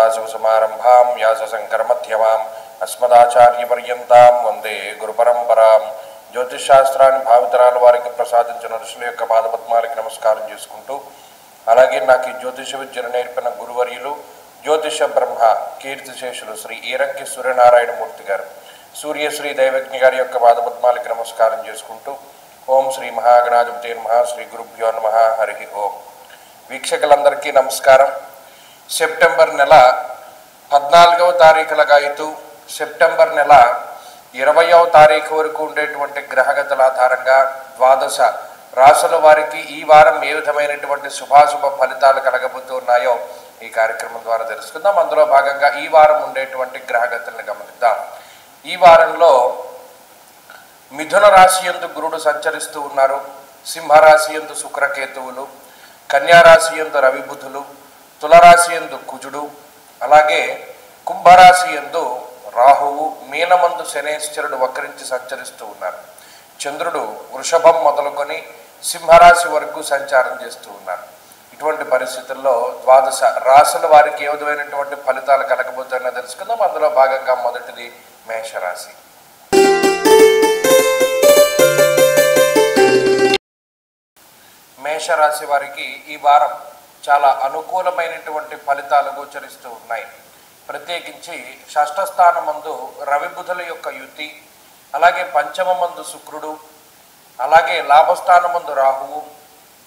सदाशिवसमारम्भां व्यासशङ्करमध्यमाम् अस्मदाचार्यपर्यन्तां वन्दे गुरुपरम्परां జ్యోతిషశాస్త్రాన్ని భావితరాల వారికి ప్రసాదించిన ఋషుల యొక్క పాదపద్మాలకు నమస్కారం చేసుకుంటూ అలాగే నాకు ఈ జ్యోతిష విద్యను నేర్పిన గురువర్యులు జ్యోతిష బ్రహ్మ కీర్తిశేషులు శ్రీ ఈరంకి సూర్యనారాయణమూర్తి గారు సూర్యశ్రీ దైవజ్ఞ గారి యొక్క పాదపద్మాలకు నమస్కారం చేసుకుంటూ ఓం శ్రీ మహాగణాధిపతే నమః శ్రీ గురుభ్యో నమః హరి ఓం. వీక్షకులందరికీ నమస్కారం. సెప్టెంబర్ నెల 14వ తారీఖులుగా ఇతూ సెప్టెంబర్ నెల 20వ తారీఖు వరకు ఉండేటువంటి గ్రహగతుల ఆధారంగా ద్వాదశ రాశుల వారికి ఈ వారం ఏ విధమైనటువంటి శుభాశుభ ఫలితాలు కలగబోతున్నాయో ఈ కార్యక్రమం ద్వారా తెలుసుకుందాం. అందులో భాగంగా ఈ వారం ఉండేటువంటి గ్రహగతులను గమనిద్దాం. ఈ వారంలో మిథున రాశి యందు గురుడు సంచరిస్తూ ఉన్నారు. సింహరాశి యందు శుక్రకేతువులు, కన్యారాశి యందు రవి బుధులు, తులరాశి యందు కుజుడు, అలాగే కుంభరాశి యందు రాహువు, మీనమందు శనేశ్వరుడు వక్రించి సంచరిస్తూ ఉన్నారు. చంద్రుడు వృషభం మొదలుకొని సింహరాశి వరకు సంచారం చేస్తూ ఉన్నారు. ఇటువంటి పరిస్థితుల్లో ద్వాదశ రాశుల వారికి ఏ విధమైనటువంటి ఫలితాలు కలగబోతున్నాయో తెలుసుకుందాం. అందులో భాగంగా మొదటిది మేషరాశి. మేషరాశి వారికి ఈ వారం చాలా అనుకూలమైనటువంటి ఫలితాలు గోచరిస్తూ ఉన్నాయి. ప్రత్యేకించి షష్ఠస్థానమందు రవి బుధుల యొక్క యుతి, అలాగే పంచమమందు శుక్రుడు, అలాగే లాభస్థానమందు రాహువు,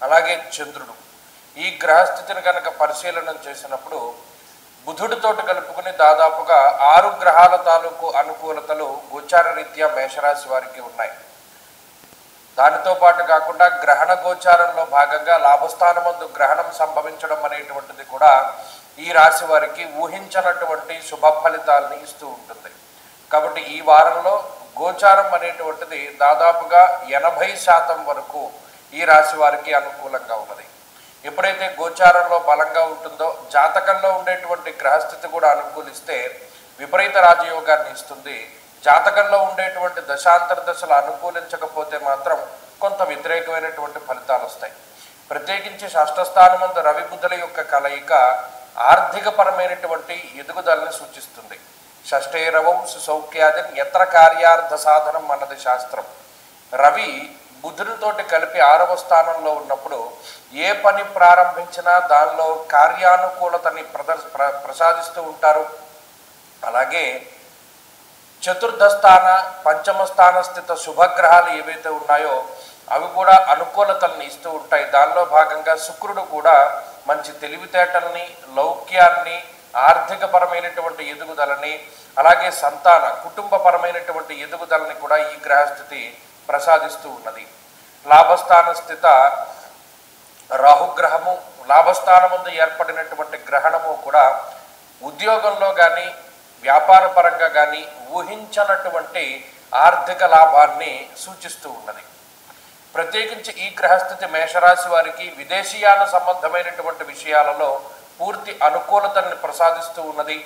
అలాగే చంద్రుడు. ఈ గ్రహస్థితిని కనుక పరిశీలన చేసినప్పుడు బుధుడితోటి కలుపుకుని దాదాపుగా 6 గ్రహాల తాలూకు అనుకూలతలు గోచార రీత్యా మేషరాశి వారికి ఉన్నాయి. దానితో పాటు కాకుండా గ్రహణ గోచారంలో భాగంగా లాభస్థానమందు గ్రహణం సంభవించడం అనేటువంటిది కూడా ఈ రాశి వారికి ఊహించనటువంటి శుభ ఫలితాలని ఇస్తూ ఉంటుంది. కాబట్టి ఈ వారంలో గోచారం అనేటువంటిది దాదాపుగా 80% వరకు ఈ రాశి వారికి అనుకూలంగా ఉన్నది. ఎప్పుడైతే గోచారంలో బలంగా ఉంటుందో జాతకంలో ఉండేటువంటి గ్రహస్థితి కూడా అనుకూలిస్తే విపరీత రాజయోగాన్ని ఇస్తుంది. జాతకంలో ఉండేటువంటి దశాంతర దశలు అనుకూలించకపోతే మాత్రం కొంత వ్యతిరేకమైనటువంటి ఫలితాలు వస్తాయి. ప్రత్యేకించి షష్ఠస్థానమందు రవి బుధుల యొక్క కలయిక ఆర్థికపరమైనటువంటి ఎదుగుదలని సూచిస్తుంది. షష్ఠైరవం సుసౌఖ్యాదిన్ యత్ర కార్యార్థ సాధనం అన్నది శాస్త్రం. రవి బుధునితోటి కలిపి 6వ స్థానంలో ఉన్నప్పుడు ఏ పని ప్రారంభించినా దానిలో కార్యానుకూలతని ప్రసాదిస్తూ ఉంటారు. అలాగే చతుర్థ స్థాన పంచమ స్థాన స్థిత శుభగ్రహాలు ఏవైతే ఉన్నాయో అవి కూడా అనుకూలతల్ని ఇస్తూ ఉంటాయి. దానిలో భాగంగా శుక్రుడు కూడా మంచి తెలివితేటల్ని, లౌక్యాన్ని, ఆర్థికపరమైనటువంటి ఎదుగుదలని, అలాగే సంతాన కుటుంబపరమైనటువంటి ఎదుగుదలని కూడా ఈ గ్రహస్థితి ప్రసాదిస్తూ ఉన్నది. లాభస్థాన స్థిత రాహుగ్రహము, లాభస్థానముందు ఏర్పడినటువంటి గ్రహణము కూడా ఉద్యోగంలో కానీ వ్యాపార పరంగా కానీ ఊహించనటువంటి ఆర్థిక లాభాన్ని సూచిస్తూ ఉన్నది. ప్రత్యేకించి ఈ గ్రహస్థితి మేషరాశి వారికి విదేశీయాన సంబంధమైనటువంటి విషయాలలో పూర్తి అనుకూలతని ప్రసాదిస్తూ ఉన్నది.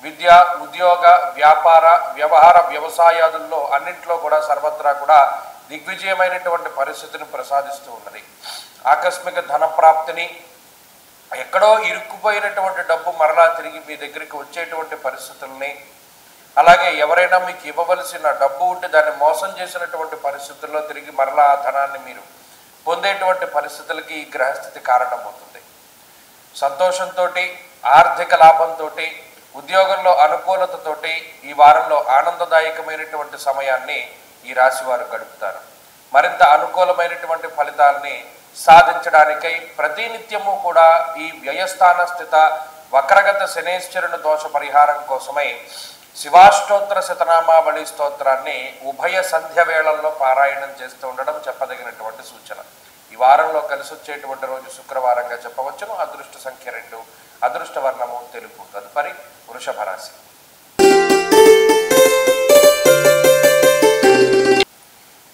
విద్య, ఉద్యోగ, వ్యాపార, వ్యవహార, వ్యవసాయాదుల్లో అన్నింటిలో కూడా సర్వత్రా కూడా దిగ్విజయమైనటువంటి పరిస్థితిని ప్రసాదిస్తూ ఉన్నది. ఆకస్మిక ధన ప్రాప్తిని, ఎక్కడో ఇరుక్కుపోయినటువంటి డబ్బు మరలా తిరిగి మీ దగ్గరికి వచ్చేటువంటి పరిస్థితుల్ని, అలాగే ఎవరైనా మీకు ఇవ్వవలసిన డబ్బు ఉంటే దాన్ని మోసం చేసినటువంటి పరిస్థితుల్లో తిరిగి మరలా ఆ ధనాన్ని మీరు పొందేటువంటి పరిస్థితులకి ఈ గ్రహస్థితి కారణమవుతుంది. సంతోషంతో, ఆర్థిక లాభంతో, ఉద్యోగంలో అనుకూలతతోటి ఈ వారంలో ఆనందదాయకమైనటువంటి సమయాన్ని ఈ రాశి వారు గడుపుతారు. మరింత అనుకూలమైనటువంటి ఫలితాలని సాధించడానికై ప్రతినిత్యము కూడా ఈ వ్యయస్థాన స్థిత వక్రగత శనేశ్వరుని దోష పరిహారం కోసమై శివాష్టోత్తర శతనామావళి స్తోత్రాన్ని ఉభయ సంధ్య వేళల్లో పారాయణం చేస్తూ ఉండడం చెప్పదగినటువంటి సూచన. ఈ వారంలో కలిసి వచ్చేటువంటి రోజు శుక్రవారంగా చెప్పవచ్చును. అదృష్ట సంఖ్య 2, అదృష్ట వర్ణము తెలుపు. తదుపరి వృషభ రాశి.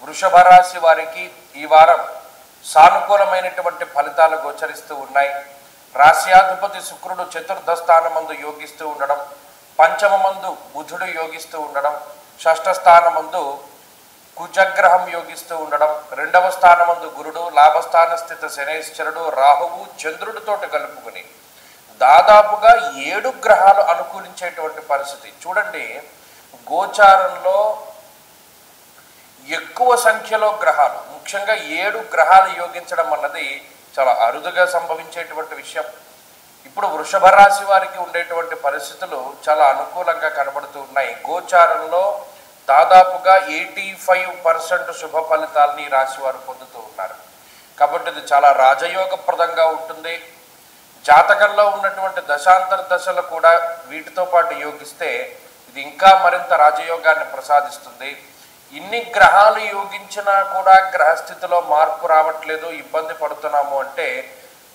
వృషభ రాశి వారికి ఈ వారం సానుకూలమైనటువంటి ఫలితాలు గోచరిస్తూ ఉన్నాయి. రాశ్యాధిపతి శుక్రుడు చతుర్థ స్థానమందు యోగిస్తూ ఉండడం, పంచమమందు బుధుడు యోగిస్తూ ఉండడం, షష్ఠ స్థానమందు కుజగ్రహం యోగిస్తూ ఉండడం, 2వ స్థానమందు గురుడు, లాభస్థాన స్థిత శనేశ్వరుడు, రాహువు, చంద్రుడితోటి కలుపుకుని దాదాపుగా 7 గ్రహాలు అనుకూలించేటువంటి పరిస్థితి. చూడండి, గోచారంలో ఎక్కువ సంఖ్యలో గ్రహాలు, ముఖ్యంగా 7 గ్రహాలు యోగించడం అన్నది చాలా అరుదుగా సంభవించేటువంటి విషయం. ఇప్పుడు వృషభ రాశి వారికి ఉండేటువంటి పరిస్థితులు చాలా అనుకూలంగా కనబడుతూ ఉన్నాయి. గోచారంలో దాదాపుగా 85% శుభ ఫలితాలని ఈ రాశి వారు పొందుతూ ఉన్నారు. కాబట్టి ఇది చాలా రాజయోగప్రదంగా ఉంటుంది. జాతకంలో ఉన్నటువంటి దశాంతర దశలు కూడా వీటితో పాటు యోగిస్తే ఇది ఇంకా మరింత రాజయోగాన్ని ప్రసాదిస్తుంది. ఇన్ని గ్రహాలు యోగించినా కూడా గ్రహస్థితిలో మార్పు రావట్లేదు, ఇబ్బంది పడుతున్నాము అంటే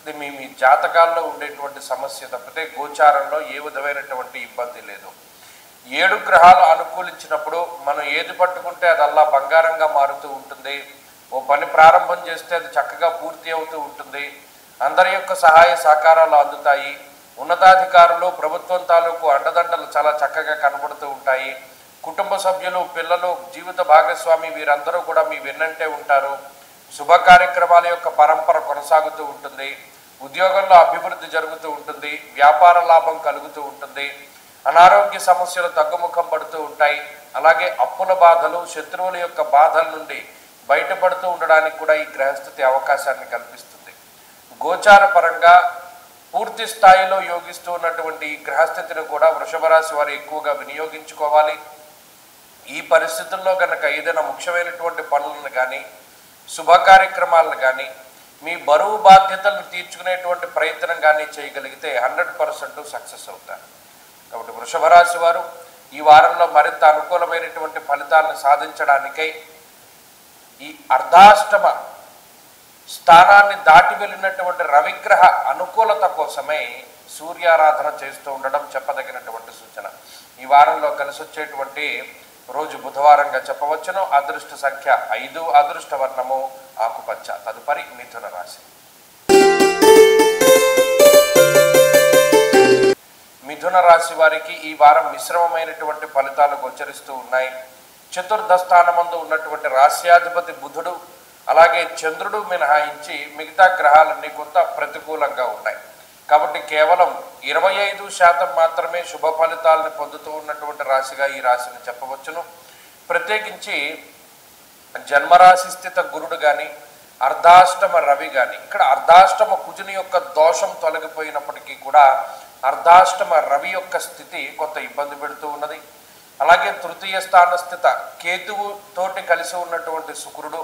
ఇది మీ జాతకాల్లో ఉండేటువంటి సమస్య తప్పితే గోచారంలో ఏ విధమైనటువంటి ఇబ్బంది లేదు. 7 గ్రహాలు అనుకూలించినప్పుడు మనం ఏది పట్టుకుంటే అది అలా బంగారంగా మారుతూ ఉంటుంది. ఓ పని ప్రారంభం చేస్తే అది చక్కగా పూర్తి అవుతూ ఉంటుంది. అందరి యొక్క సహాయ సహకారాలు అందుతాయి. ఉన్నతాధికారులు, ప్రభుత్వం తాలూకు అండదండలు చాలా చక్కగా కనబడుతూ ఉంటాయి. కుటుంబ సభ్యులు, పిల్లలు, జీవిత భాగస్వామి వీరందరూ కూడా మీ వెన్నంటే ఉంటారు. శుభ కార్యక్రమాల యొక్క పరంపర కొనసాగుతూ ఉంటుంది. ఉద్యోగంలో అభివృద్ధి జరుగుతూ ఉంటుంది. వ్యాపార లాభం కలుగుతూ ఉంటుంది. అనారోగ్య సమస్యలు తగ్గుముఖం పడుతూ ఉంటాయి. అలాగే అప్పుల బాధలు, శత్రువుల యొక్క బాధల నుండి బయటపడుతూ ఉండడానికి కూడా ఈ గ్రహస్థితి అవకాశాన్ని కల్పిస్తుంది. గోచార పరంగా పూర్తి స్థాయిలో యోగిస్తూ ఉన్నటువంటి ఈ గ్రహస్థితిని కూడా వృషభ రాశి వారు ఎక్కువగా వినియోగించుకోవాలి. ఈ పరిస్థితుల్లో కనుక ఏదైనా ముఖ్యమైనటువంటి పనులను కానీ, శుభ కార్యక్రమాలను కానీ, మీ బరువు బాధ్యతలను తీర్చుకునేటువంటి ప్రయత్నం కానీ చేయగలిగితే 100% సక్సెస్ అవుతారు. కాబట్టి వృషభ రాశి వారు ఈ వారంలో మరింత అనుకూలమైనటువంటి ఫలితాలను సాధించడానికై ఈ అర్ధాష్టమ స్థానాన్ని దాటి వెళ్ళినటువంటి రవిగ్రహ అనుకూలత కోసమే సూర్యారాధన చేస్తూ ఉండడం చెప్పదగినటువంటి సూచన. ఈ వారంలో కలిసి వచ్చేటువంటి రోజు బుధవారంగా చెప్పవచ్చును. అదృష్ట సంఖ్య 5, అదృష్ట వర్ణము ఆకుపచ్చ. తదుపరి మిథున రాశి. మిథున రాశి వారికి ఈ వారం మిశ్రమమైనటువంటి ఫలితాలు గోచరిస్తూ ఉన్నాయి. చతుర్థ స్థానమందు ఉన్నటువంటి రాశ్యాధిపతి బుధుడు, అలాగే చంద్రుడు మినహాయించి మిగతా గ్రహాలన్నీ కొంత ప్రతికూలంగా ఉన్నాయి. కాబట్టి కేవలం 25% మాత్రమే శుభ ఫలితాలను పొందుతూ ఉన్నటువంటి రాశిగా ఈ రాశిని చెప్పవచ్చును. ప్రత్యేకించి జన్మరాశి స్థిత గురుడు కానీ, అర్ధాష్టమ రవి కానీ, ఇక్కడ అర్ధాష్టమ కుజుని యొక్క దోషం తొలగిపోయినప్పటికీ కూడా అర్ధాష్టమ రవి యొక్క స్థితి కొంత ఇబ్బంది పెడుతూ ఉన్నది. అలాగే తృతీయ స్థాన స్థిత కేతువు తోటి కలిసి ఉన్నటువంటి శుక్రుడు,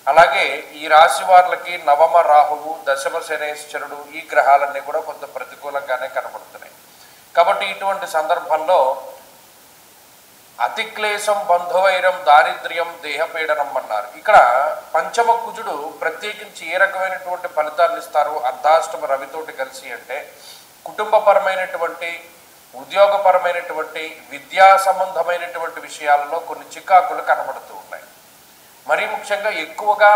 అలాగే ఈ రాశి వారికి నవమ రాహువు, దశమ శనేశ్వరుడు, ఈ గ్రహాలన్నీ కూడా కొంత ప్రతికూలంగానే కనబడుతున్నాయి. కాబట్టి ఇటువంటి సందర్భంలో అతిక్లేశం, బంధువైరం, దారిద్ర్యం, దేహపీడనం అన్నారు. ఇక్కడ పంచమ కుజుడు ప్రత్యేకించి ఏ రకమైనటువంటి ఫలితాన్ని ఇస్తారు అర్ధాష్టమ రవితోటి కలిసి అంటే, కుటుంబపరమైనటువంటి, ఉద్యోగపరమైనటువంటి, విద్యా సంబంధమైనటువంటి విషయాలలో కొన్ని చికాకులు కనబడుతూ ఉన్నాయి. మరీ ముఖ్యంగా ఎక్కువగా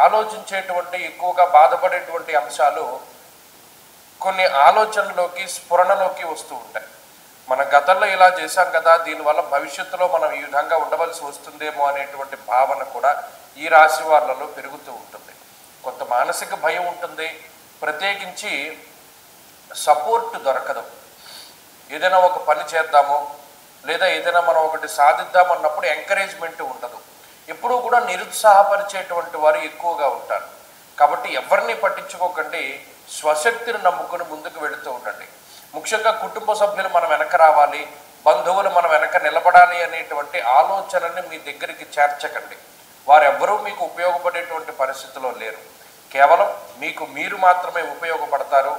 ఆలోచించేటువంటి, ఎక్కువగా బాధపడేటువంటి అంశాలు కొన్ని ఆలోచనలోకి, స్ఫురణలోకి వస్తూ ఉంటాయి. మన గతంలో ఇలా చేశాం కదా, దీనివల్ల భవిష్యత్తులో మనం ఈ విధంగా ఉండవలసి వస్తుందేమో అనేటువంటి భావన కూడా ఈ రాశి వాళ్ళలో పెరుగుతూ ఉంటుంది. కొంత మానసిక భయం ఉంటుంది. ప్రత్యేకించి సపోర్ట్ దొరకదు. ఏదైనా ఒక పని చేద్దాము, లేదా ఏదైనా మనం ఒకటి సాధిద్దామన్నప్పుడు ఎంకరేజ్మెంట్ ఉండదు. ఎప్పుడూ కూడా నిరుత్సాహపరిచేటువంటి వారు ఎక్కువగా ఉంటారు. కాబట్టి ఎవరిని పట్టించుకోకండి, స్వశక్తిని నమ్ముకుని ముందుకు వెళుతూ ఉండండి. ముఖ్యంగా కుటుంబ సభ్యులు మన వెనక రావాలి, బంధువులు మన వెనక నిలబడాలి అనేటువంటి ఆలోచనని మీ దగ్గరికి చేర్చకండి. వారెవ్వరూ మీకు ఉపయోగపడేటువంటి పరిస్థితిలో లేరు. కేవలం మీకు మీరు మాత్రమే ఉపయోగపడతారు.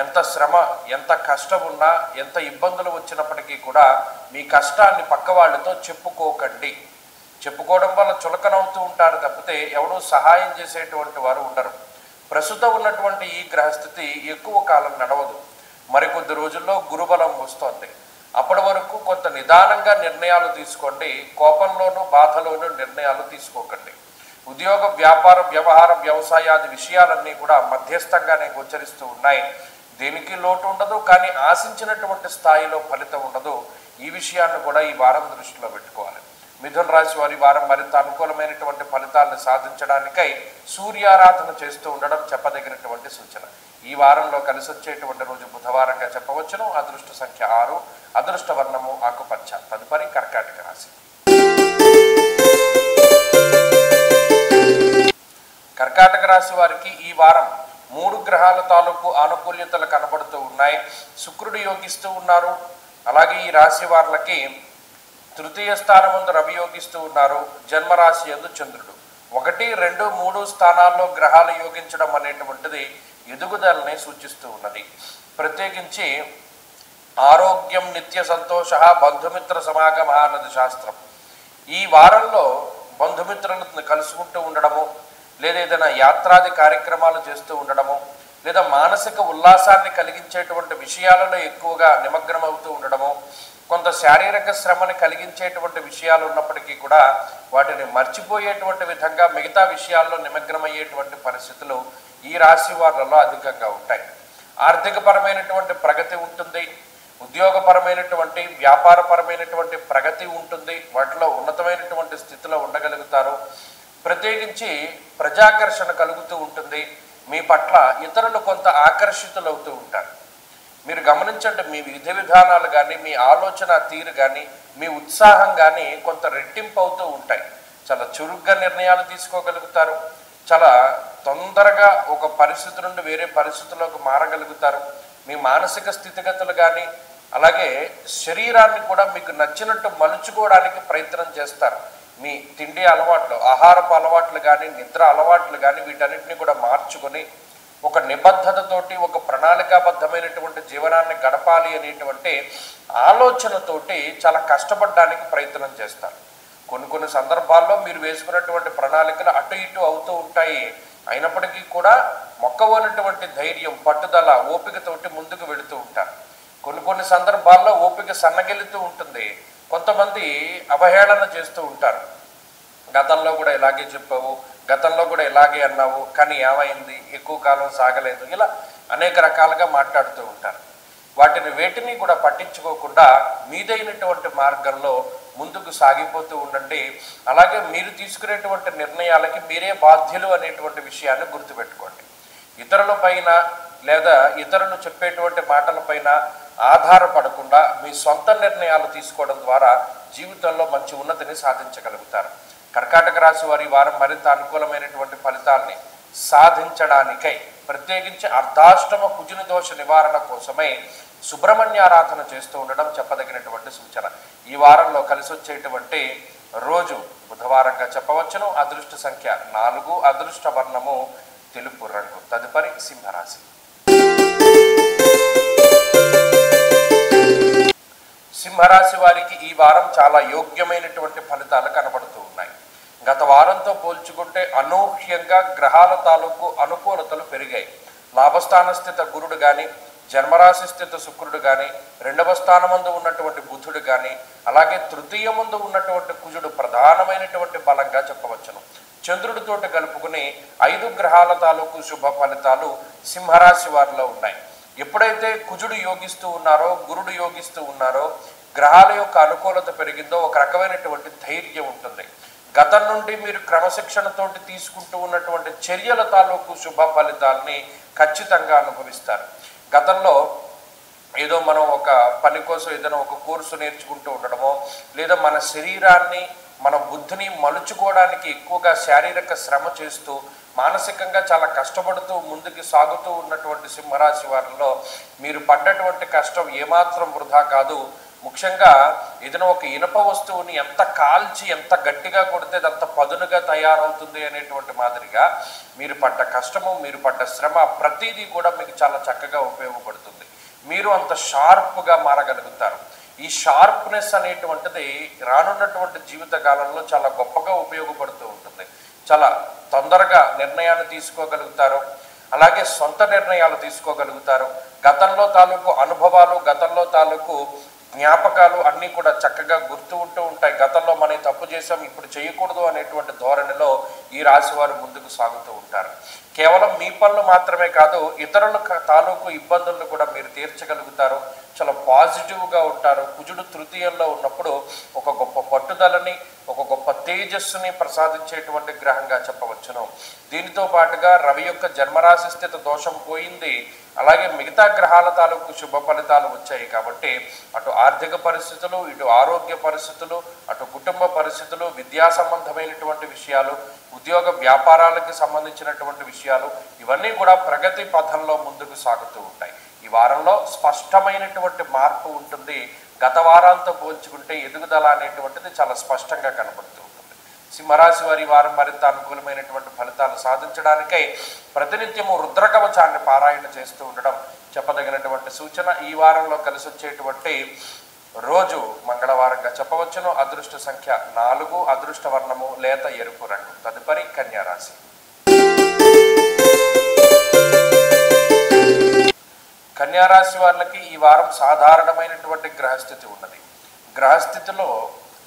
ఎంత శ్రమ, ఎంత కష్టం ఉన్నా, ఎంత ఇబ్బందులు వచ్చినప్పటికీ కూడా మీ కష్టాన్ని పక్క వాళ్ళతో చెప్పుకోకండి. చెప్పుకోవడం వల్ల చులకనవుతూ ఉంటారు తప్పితే ఎవడూ సహాయం చేసేటువంటి వారు ఉండరు. ప్రస్తుతం ఉన్నటువంటి ఈ గ్రహస్థితి ఎక్కువ కాలం నడవదు. మరికొద్ది రోజుల్లో గురుబలం వస్తోంది. అప్పటి వరకు కొంత నిదానంగా నిర్ణయాలు తీసుకోండి. కోపంలోనూ బాధలోనూ నిర్ణయాలు తీసుకోకండి. ఉద్యోగ, వ్యాపార, వ్యవహార, వ్యవసాయాది విషయాలన్నీ కూడా మధ్యస్థంగానే గోచరిస్తూ ఉన్నాయి. దేనికి లోటు ఉండదు, కానీ ఆశించినటువంటి స్థాయిలో ఫలితం ఉండదు. ఈ విషయాన్ని కూడా ఈ వారం దృష్టిలో పెట్టుకోవాలి. మిథున రాశి వారి వారం మరింత అనుకూలమైనటువంటి ఫలితాలను సాధించడానికై సూర్యారాధన చేస్తూ ఉండడం చెప్పదగినటువంటి సూచన. ఈ వారంలో కలిసి వచ్చేటువంటి రోజు బుధవారంగా చెప్పవచ్చును. అదృష్ట సంఖ్య 6, అదృష్ట వర్ణము ఆకుపచ్చ. తదుపరి కర్కాటక రాశి. కర్కాటక రాశి వారికి ఈ వారం 3 గ్రహాల తాలూకు ఆనుకూల్యతలు కనబడుతూ ఉన్నాయి. శుక్రుడు యోగిస్తూ ఉన్నారు. అలాగే ఈ రాశి వారికి తృతీయ స్థానమందు రవి యోగిస్తూ ఉన్నారు. జన్మరాశి యందు చంద్రుడు. 1, 2, 3 స్థానాల్లో గ్రహాలు యోగించడం అనేటువంటిది ఎదుగుదలని సూచిస్తూ ఉన్నది. ప్రత్యేకించి ఆరోగ్యం, నిత్య సంతోష, బంధుమిత్ర సమాగమ అన్నది శాస్త్రం. ఈ వారంలో బంధుమిత్రులను కలుసుకుంటూ ఉండడము, లేదా ఏదైనా యాత్రాది కార్యక్రమాలు చేస్తూ ఉండడము, లేదా మానసిక ఉల్లాసాన్ని కలిగించేటువంటి విషయాలలో ఎక్కువగా నిమగ్నమవుతూ ఉండడము, కొంత శారీరక శ్రమని కలిగించేటువంటి విషయాలు ఉన్నప్పటికీ కూడా వాటిని మర్చిపోయేటువంటి విధంగా మిగతా విషయాల్లో నిమగ్నమయ్యేటువంటి పరిస్థితులు ఈ రాశి వారిలో అధికంగా ఉంటాయి. ఆర్థికపరమైనటువంటి ప్రగతి ఉంటుంది. ఉద్యోగపరమైనటువంటి, వ్యాపారపరమైనటువంటి ప్రగతి ఉంటుంది. వాటిలో ఉన్నతమైనటువంటి స్థితిలో ఉండగలుగుతారు. ప్రత్యేకించి ప్రజాకర్షణ కలుగుతూ ఉంటుంది. మీ పట్ల ఇతరులు కొంత ఆకర్షితులవుతూ ఉంటారు. మీరు గమనించండి, మీ విధి విధానాలు కానీ, మీ ఆలోచన తీరు కానీ, మీ ఉత్సాహం కానీ కొంత రెట్టింపు అవుతూ ఉంటాయి. చాలా చురుగ్గా నిర్ణయాలు తీసుకోగలుగుతారు. చాలా తొందరగా ఒక పరిస్థితి నుండి వేరే పరిస్థితుల్లోకి మారగలుగుతారు. మీ మానసిక స్థితిగతులు కానీ, అలాగే శరీరాన్ని కూడా మీకు నచ్చినట్టు మలుచుకోవడానికి ప్రయత్నం చేస్తారు. మీ తిండి అలవాట్లు, ఆహారపు అలవాట్లు కానీ, నిద్ర అలవాట్లు కానీ వీటన్నిటిని కూడా మార్చుకొని ఒక నిబద్ధతతోటి, ఒక ప్రణాళికాబద్ధమైనటువంటి జీవనాన్ని గడపాలి అనేటువంటి ఆలోచనతోటి చాలా కష్టపడడానికి ప్రయత్నం చేస్తారు. కొన్ని సందర్భాల్లో మీరు వేసుకున్నటువంటి ప్రణాళికలు అటు ఇటు అవుతూ ఉంటాయి. అయినప్పటికీ కూడా మొక్కవనటువంటి ధైర్యం, పట్టుదల, ఓపికతోటి ముందుకు వెళుతూ ఉంటారు. కొన్ని సందర్భాల్లో ఓపిక సన్నగిలుతూ ఉంటుంది. కొంతమంది అవహేళన చేస్తూ ఉంటారు. గతంలో కూడా ఇలాగే చెప్పావు, గతంలో కూడా ఇలాగే అన్నావు, కానీ ఏమైంది, ఎక్కువ కాలం సాగలేదు, ఇలా అనేక రకాలుగా మాట్లాడుతూ ఉంటారు. వేటిని కూడా పట్టించుకోకుండా మీదైనటువంటి మార్గంలో ముందుకు సాగిపోతూ ఉండండి. అలాగే మీరు తీసుకునేటువంటి నిర్ణయాలకి మీరే బాధ్యులు అనేటువంటి విషయాన్ని గుర్తుపెట్టుకోండి. ఇతరుల పైన లేదా ఇతరులు చెప్పేటువంటి మాటలపైన ఆధారపడకుండా మీ సొంత నిర్ణయాలు తీసుకోవడం ద్వారా జీవితంలో మంచి ఉన్నతిని సాధించగలుగుతారు. కర్కాటక రాశి వారి వారం మరింత అనుకూలమైనటువంటి ఫలితాల్ని సాధించడానికై ప్రత్యేకించి అర్ధాష్టమ కుజుని దోష నివారణ కోసమై సుబ్రహ్మణ్యారాధన చేస్తూ ఉండడం చెప్పదగినటువంటి సూచన. ఈ వారంలో కలిసి వచ్చేటువంటి రోజు బుధవారంగా చెప్పవచ్చును. అదృష్ట సంఖ్య 4, అదృష్ట వర్ణము తెలుపు రంగు. తదుపరి సింహరాశి. సింహరాశి వారికి ఈ వారం చాలా యోగ్యమైనటువంటి ఫలితాలు కనబడుతూ ఉన్నాయి. గత వారంతో పోల్చుకుంటే అనూహ్యంగా గ్రహాల తాలూకు అనుకూలతలు పెరిగాయి. లాభస్థాన స్థిత గురుడు కానీ, జన్మరాశి స్థిత శుక్రుడు కానీ, 2వ స్థానమందు ఉన్నటువంటి బుధుడు కానీ, అలాగే తృతీయ ముందు ఉన్నటువంటి కుజుడు ప్రధానమైనటువంటి బలంగా చెప్పవచ్చును. చంద్రుడితోటి కలుపుకుని 5 గ్రహాల తాలూకు శుభ ఫలితాలు సింహరాశి వారిలో ఉన్నాయి. ఎప్పుడైతే కుజుడు యోగిస్తూ ఉన్నారో, గురుడు యోగిస్తూ ఉన్నారో, గ్రహాల యొక్క అనుకూలత పెరిగిందో ఒక రకమైనటువంటి ధైర్యం ఉంటుంది. గతం నుండి మీరు క్రమశిక్షణతోటి తీసుకుంటూ ఉన్నటువంటి చర్యల తాలూకు శుభ ఫలితాలని ఖచ్చితంగా అనుభవిస్తారు. గతంలో ఏదో మనం ఒక పని కోసం ఏదైనా ఒక కోర్సు నేర్చుకుంటూ ఉండడమో, లేదా మన శరీరాన్ని, మన బుద్ధిని మలుచుకోవడానికి ఎక్కువగా శారీరక శ్రమ చేస్తూ మానసికంగా చాలా కష్టపడుతూ ముందుకు సాగుతూ ఉన్నటువంటి సింహరాశి వారిలో మీరు పడ్డటువంటి కష్టం ఏమాత్రం వృధా కాదు. ముఖ్యంగా ఏదైనా ఒక ఇనప వస్తువుని ఎంత కాల్చి ఎంత గట్టిగా కొడితే అంత పదునుగా తయారవుతుంది అనేటువంటి మాదిరిగా మీరు పడ్డ కష్టము, మీరు పడ్డ శ్రమ ప్రతిదీ కూడా మీకు చాలా చక్కగా ఉపయోగపడుతుంది. మీరు అంత షార్ప్గా మారగలుగుతారు. ఈ షార్ప్నెస్ అనేటువంటిది రానున్నటువంటి జీవిత కాలంలో చాలా గొప్పగా ఉపయోగపడుతూ ఉంటుంది. చాలా తొందరగా నిర్ణయాలు తీసుకోగలుగుతారు. అలాగే సొంత నిర్ణయాలు తీసుకోగలుగుతారు. గతంలో తాలూకు అనుభవాలు, గతంలో తాలూకు జ్ఞాపకాలు అన్నీ కూడా చక్కగా గుర్తు ఉంటూ ఉంటాయి. గతంలో మనం తప్పు చేసాం, ఇప్పుడు చేయకూడదు అనేటువంటి ధోరణిలో ఈ రాశి వారు ముందుకు సాగుతూ ఉంటారు. కేవలం మీ పనులు మాత్రమే కాదు, ఇతరుల తాలూకు ఇబ్బందులను కూడా మీరు తీర్చగలుగుతారు. చాలా పాజిటివ్గా ఉంటారు. కుజుడు తృతీయంలో ఉన్నప్పుడు ఒక గొప్ప పట్టుదలని, ఒక గొప్ప తేజస్సుని ప్రసాదించేటువంటి గ్రహంగా చెప్పవచ్చును. దీనితో పాటుగా రవి యొక్క జన్మరాశి స్థితి దోషం పోయింది. అలాగే మిగతా గ్రహాల తాలూకు శుభ ఫలితాలు వచ్చాయి. కాబట్టి అటు ఆర్థిక పరిస్థితులు, ఇటు ఆరోగ్య పరిస్థితులు, అటు కుటుంబ పరిస్థితులు, విద్యా సంబంధమైనటువంటి విషయాలు, ఉద్యోగ వ్యాపారాలకి సంబంధించినటువంటి విషయాలు, ఇవన్నీ కూడా ప్రగతి పథంలో ముందుకు సాగుతూ ఉంటాయి. ఈ వారంలో స్పష్టమైనటువంటి మార్పు ఉంటుంది. గత వారాలతో పోల్చుకుంటే ఎదుగుదల అనేటువంటిది చాలా స్పష్టంగా కనబడుతూ ఉంటుంది. సింహరాశి వారి వారం మరింత అనుకూలమైనటువంటి ఫలితాలు సాధించడానికై ప్రతినిత్యము రుద్రకవచాన్ని పారాయణ చేస్తూ ఉండడం చెప్పదగినటువంటి సూచన. ఈ వారంలో కలిసి వచ్చేటువంటి రోజు మంగళవారంగా చెప్పవచ్చును. అదృష్ట సంఖ్య 4, అదృష్ట వర్ణము లేత ఎరుపు రంగు. తదుపరి కన్యా రాశి. కన్యారాశి వాళ్ళకి ఈ వారం సాధారణమైనటువంటి గ్రహస్థితి ఉన్నది. గ్రహస్థితిలో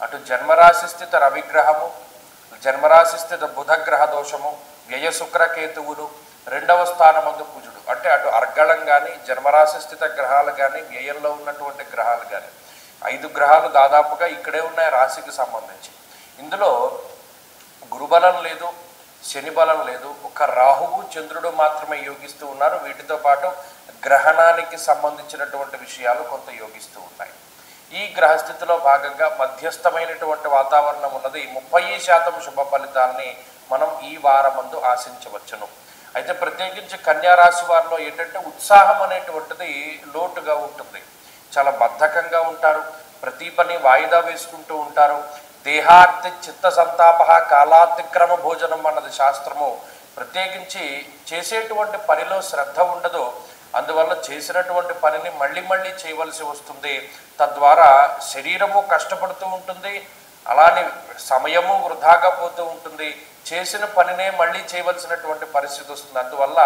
అటు జన్మరాశి స్థిత రవిగ్రహము, జన్మరాశి స్థిత బుధగ్రహ దోషము, వ్యయ శుక్రకేతువులు, 2వ స్థానమందు కుజుడు. అంటే అటు అర్గళం కానీ, జన్మరాశి స్థిత గ్రహాలు కానీ, వ్యయంలో ఉన్నటువంటి గ్రహాలు కానీ, 5 గ్రహాలు దాదాపుగా ఇక్కడే ఉన్నాయి రాశికి సంబంధించి. ఇందులో గురుబలం లేదు, శని బలం లేదు. ఒక రాహువు చంద్రుడు మాత్రమే యోగిస్తూ ఉన్నారు. వీటితో పాటు గ్రహణానికి సంబంధించినటువంటి విషయాలు కొంత యోగిస్తూ ఉన్నాయి. ఈ గ్రహస్థితిలో భాగంగా మధ్యస్థమైనటువంటి వాతావరణం ఉన్నది. 30% శుభ ఫలితాలని మనం ఈ వారమందు ఆశించవచ్చును. అయితే ప్రత్యేకించి కన్యారాశి వారిలో ఏంటంటే ఉత్సాహం అనేటువంటిది లోటుగా ఉంటుంది. చాలా బద్ధకంగా ఉంటారు. ప్రతి పని వాయిదా వేసుకుంటూ ఉంటారు. దేహార్తి చిత్త సంతాప కాలాతిక్రమ భోజనం అన్నది శాస్త్రము. ప్రత్యేకించి చేసేటువంటి పనిలో శ్రద్ధ ఉండదు. అందువల్ల చేసినటువంటి పనిని మళ్ళీ మళ్ళీ చేయవలసి వస్తుంది. తద్వారా శరీరము కష్టపడుతూ ఉంటుంది, అలానే సమయము వృధాగా పోతూ ఉంటుంది. చేసిన పనినే మళ్ళీ చేయవలసినటువంటి పరిస్థితి వస్తుంది. అందువల్ల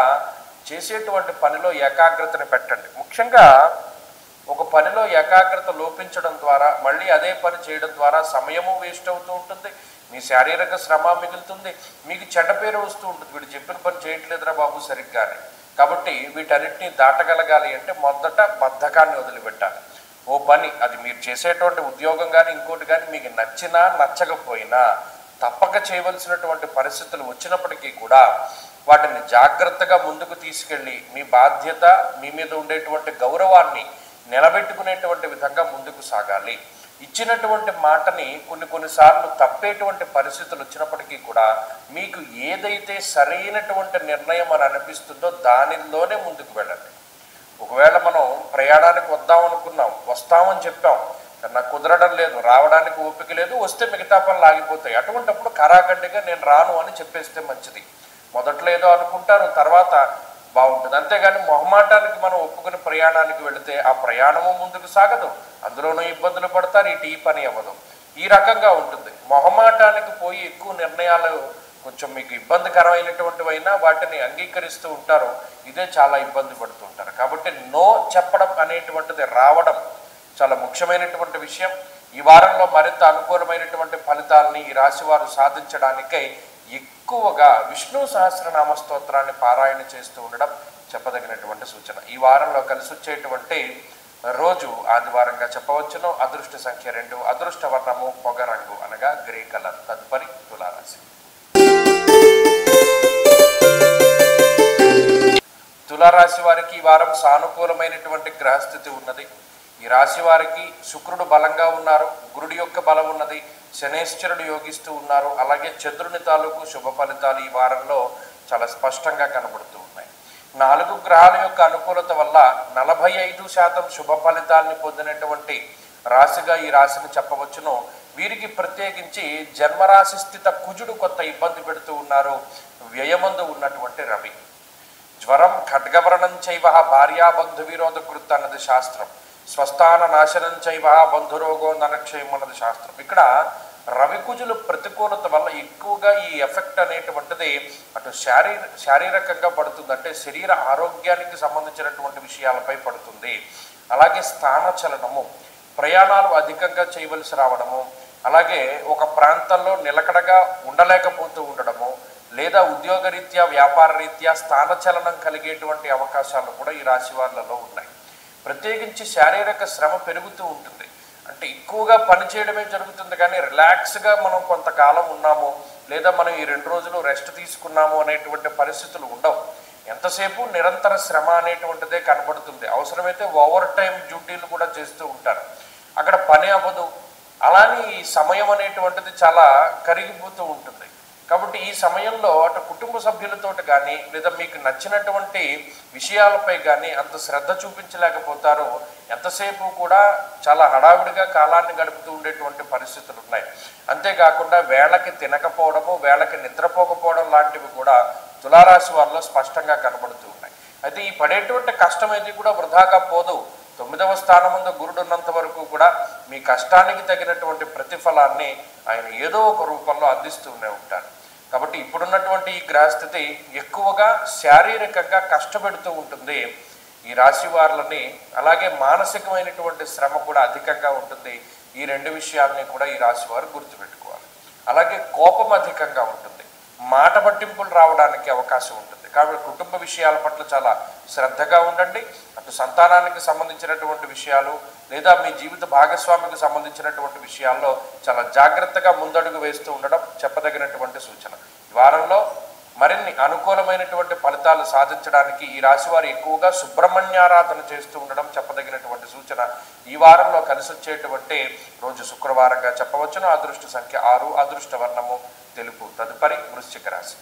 చేసేటువంటి పనిలో ఏకాగ్రతని పెట్టండి. ముఖ్యంగా ఒక పనిలో ఏకాగ్రత లోపించడం ద్వారా మళ్ళీ అదే పని చేయడం ద్వారా సమయము వేస్ట్ అవుతూ ఉంటుంది, మీ శారీరక శ్రమ మిగులుతుంది, మీకు చెడ్డ పేరు వస్తూ ఉంటుంది. వీడు చెప్పిన పని చేయట్లేదురా బాబు సరిగ్గానే. కాబట్టి వీటన్నిటిని దాటగలగాలి అంటే మొదట బద్ధకాన్ని వదిలిపెట్టాలి. ఓ పని, అది మీరు చేసేటువంటి ఉద్యోగం కానీ ఇంకోటి కానీ మీకు నచ్చినా నచ్చకపోయినా తప్పక చేయవలసినటువంటి పరిస్థితులు వచ్చినప్పటికీ కూడా వాటిని జాగ్రత్తగా ముందుకు తీసుకెళ్ళి మీ బాధ్యత, మీ మీద ఉండేటువంటి గౌరవాన్ని నిలబెట్టుకునేటువంటి విధంగా ముందుకు సాగాలి. ఇచ్చినటువంటి మాటని కొన్నిసార్లు తప్పేటువంటి పరిస్థితులు వచ్చినప్పటికీ కూడా మీకు ఏదైతే సరైనటువంటి నిర్ణయం అని అనిపిస్తుందో దానిలోనే ముందుకు వెళ్ళండి. ఒకవేళ మనం ప్రయాణానికి వద్దామనుకున్నాం, వస్తామని చెప్పాం, నాకు కుదరడం లేదు, రావడానికి ఓపిక లేదు, వస్తే మిగతా పనులు ఆగిపోతాయి. అటువంటిప్పుడు కరాఖండిగా నేను రాను అని చెప్పేస్తే మంచిది. మొదట్లో ఏదో అనుకుంటారు, తర్వాత బాగుంటుంది. అంతేగాని మొహమాటానికి మనం ఒప్పుకుని ప్రయాణానికి వెళితే ఆ ప్రయాణము ముందుకు సాగదు, అందులోనూ ఇబ్బందులు పడతారు, ఇటు ఈ పని అవ్వదు. ఈ రకంగా ఉంటుంది. మొహమాటానికి పోయి ఎక్కువ నిర్ణయాలు కొంచెం మీకు ఇబ్బందికరమైనటువంటివైనా వాటిని అంగీకరిస్తూ ఉంటారు, ఇదే చాలా ఇబ్బంది పడుతూ ఉంటారు. కాబట్టి నో చెప్పడం అనేటువంటిది రావడం చాలా ముఖ్యమైనటువంటి విషయం. ఈ వారంలో మరింత అనుకూలమైనటువంటి ఫలితాలని ఈ రాశి వారు సాధించడానికై ఎక్కువగా విష్ణు సహస్రనామ స్తోత్రాన్ని పారాయణ చేస్తూ ఉండడం చెప్పదగినటువంటి సూచన. ఈ వారంలో కలిసి వచ్చేటువంటి రోజు ఆదివారంగా చెప్పవచ్చును. అదృష్ట సంఖ్య 2, అదృష్ట వర్ణము పొగ రంగు అనగా గ్రే కలర్. తదుపరి తులారాశి. తులారాశి వారికి ఈ వారం సానుకూలమైనటువంటి గ్రహస్థితి ఉన్నది. ఈ రాశి వారికి శుక్రుడు బలంగా ఉన్నారు, గురుడి యొక్క బలం ఉన్నది, శనేశ్వరుడు యోగిస్తూ ఉన్నారు. అలాగే చంద్రుని తాలూకు శుభ ఫలితాలు ఈ వారంలో చాలా స్పష్టంగా కనబడుతూ ఉన్నాయి. 4 గ్రహాల యొక్క అనుకూలత వల్ల 45% శుభ ఫలితాలని పొందినటువంటి రాశిగా ఈ రాశిని చెప్పవచ్చును. వీరికి ప్రత్యేకించి జన్మరాశి స్థిత కుజుడు కొంత ఇబ్బంది పెడుతూ ఉన్నారు. వ్యయమందు ఉన్నటువంటి రవి, జ్వరం ఖడ్గవరణం చైవ భార్యాబంధు విరోధ కృత్ అన్నది శాస్త్రం. స్వస్థాన నాశనం చైవ బంధురోగో ననక్షయం అన్నది శాస్త్రం. ఇక్కడ రవికుజులు ప్రతికూలత వల్ల ఎక్కువగా ఈ ఎఫెక్ట్ అనేటువంటిది అటు శారీరకంగా పడుతుంది, అంటే శరీర ఆరోగ్యానికి సంబంధించినటువంటి విషయాలపై పడుతుంది. అలాగే స్థాన చలనము, ప్రయాణాలు అధికంగా చేయవలసి రావడము, అలాగే ఒక ప్రాంతంలో నిలకడగా ఉండలేకపోతూ ఉండడము, లేదా ఉద్యోగరీత్యా వ్యాపార రీత్యా స్థానచలనం కలిగేటువంటి అవకాశాలు కూడా ఈ రాశి వారిలో ఉన్నాయి. ప్రత్యేకించి శారీరక శ్రమ పెరుగుతూ ఉంటుంది. అంటే ఎక్కువగా పని చేయడమే జరుగుతుంది, కానీ రిలాక్స్గా మనం కొంతకాలం ఉన్నాము, లేదా మనం ఈ 2 రోజులు రెస్ట్ తీసుకున్నాము అనేటువంటి పరిస్థితులు ఉండవు. ఎంతసేపు నిరంతర శ్రమ అనేటువంటిదే కనబడుతుంది. అవసరమైతే ఓవర్ టైం డ్యూటీలు కూడా చేస్తూ ఉంటారు, అక్కడ పని అవ్వదు. అలానే ఈ సమయం అనేటువంటిది చాలా కరిగిపోతూ ఉంటుంది. కాబట్టి ఈ సమయంలో అటు కుటుంబ సభ్యులతో కానీ లేదా మీకు నచ్చినటువంటి విషయాలపై కానీ అంత శ్రద్ధ చూపించలేకపోతారు. ఎంతసేపు కూడా చాలా హడావిడిగా కాలాన్ని గడుపుతూ ఉండేటువంటి పరిస్థితులు ఉన్నాయి. అంతేకాకుండా వేళకి తినకపోవడము, వేళకి నిద్రపోకపోవడం లాంటివి కూడా తులారాశి వారిలో స్పష్టంగా కనబడుతూ ఉన్నాయి. అయితే ఈ పడేటువంటి కష్టం అయితే కూడా వృధాగా పోదు. 9వ స్థానం ముందు గురుడు ఉన్నంత వరకు కూడా మీ కష్టానికి తగినటువంటి ప్రతిఫలాన్ని ఆయన ఏదో ఒక రూపంలో అందిస్తూనే ఉంటారు. కాబట్టి ఇప్పుడున్నటువంటి ఈ గ్రహస్థితి ఎక్కువగా శారీరకంగా కష్టపెడుతూ ఉంటుంది ఈ రాశి వారులని. అలాగే మానసికమైనటువంటి శ్రమ కూడా అధికంగా ఉంటుంది. ఈ 2 విషయాలని కూడా ఈ రాశి వారు గుర్తుపెట్టుకోవాలి. అలాగే కోపం అధికంగా ఉంటుంది, మాట పట్టింపులు రావడానికి అవకాశం ఉంటుంది. కాబట్టి కుటుంబ విషయాల పట్ల చాలా శ్రద్ధగా ఉండండి. అటు సంతానానికి సంబంధించినటువంటి విషయాలు లేదా మీ జీవిత భాగస్వామికి సంబంధించినటువంటి విషయాల్లో చాలా జాగ్రత్తగా ముందడుగు వేస్తూ ఉండడం చెప్పదగినటువంటి సూచన. ఈ వారంలో మరిన్ని అనుకూలమైనటువంటి ఫలితాలు సాధించడానికి ఈ రాశి వారు ఎక్కువగా సుబ్రహ్మణ్యారాధన చేస్తూ ఉండడం చెప్పదగినటువంటి సూచన. ఈ వారంలో కలిసి వచ్చేటువంటి రోజు శుక్రవారంగా చెప్పవచ్చును. అదృష్ట సంఖ్య 6, అదృష్ట వర్ణము తెలుపు. తదుపరి వృశ్చిక రాశి.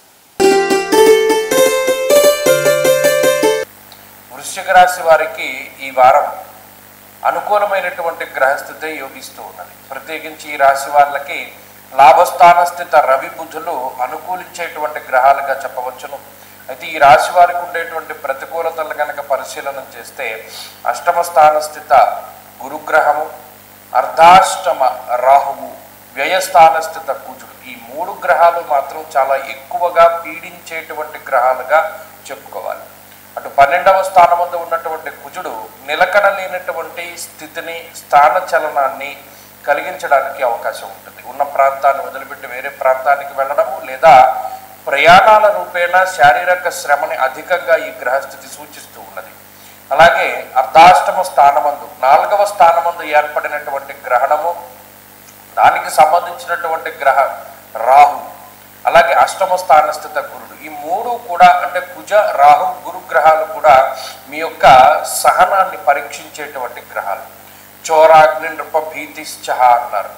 వృశ్చిక రాశి వారికి ఈ వారం అనుకూలమైనటువంటి గ్రహస్థితి యోగిస్తూ ఉన్నది. ప్రత్యేకించి ఈ రాశి వాళ్ళకి లాభస్థాన స్థిత రవి బుధులు అనుకూలించేటువంటి గ్రహాలుగా చెప్పవచ్చును. అయితే ఈ రాశి వారికి ఉండేటువంటి ప్రతికూలతలు కనుక పరిశీలన చేస్తే అష్టమ స్థాన స్థిత గురుగ్రహము, అర్ధాష్టమ రాహువు, వ్యయస్థాన స్థిత కుజుడు, ఈ 3 గ్రహాలు మాత్రం చాలా ఎక్కువగా పీడించేటువంటి గ్రహాలుగా చెప్పుకోవాలి. అటు 12వ స్థానం వద్ద ఉన్నటువంటి కుజుడు నిలకడ లేనటువంటి స్థితిని, స్థాన చలనాన్ని కలిగించడానికి అవకాశం ఉంటుంది. ఉన్న ప్రాంతాన్ని వదిలిపెట్టి వేరే ప్రాంతానికి వెళ్ళడము లేదా ప్రయాణాల రూపేణా శారీరక శ్రమని అధికంగా ఈ గ్రహస్థితి సూచిస్తూ ఉన్నది. అలాగే అర్ధాష్టమ స్థానమందు 4వ స్థానమందు ఏర్పడినటువంటి గ్రహణము, దానికి సంబంధించినటువంటి గ్రహ రాహు, అలాగే అష్టమ స్థాన స్థిత గురుడు, ఈ 3 కూడా అంటే కుజ, రాహు, గురు గ్రహాలు కూడా మీ యొక్క సహనాన్ని పరీక్షించేటువంటి గ్రహాలు. చోరాగ్ని నృప భీతిశ్చ అన్నారు.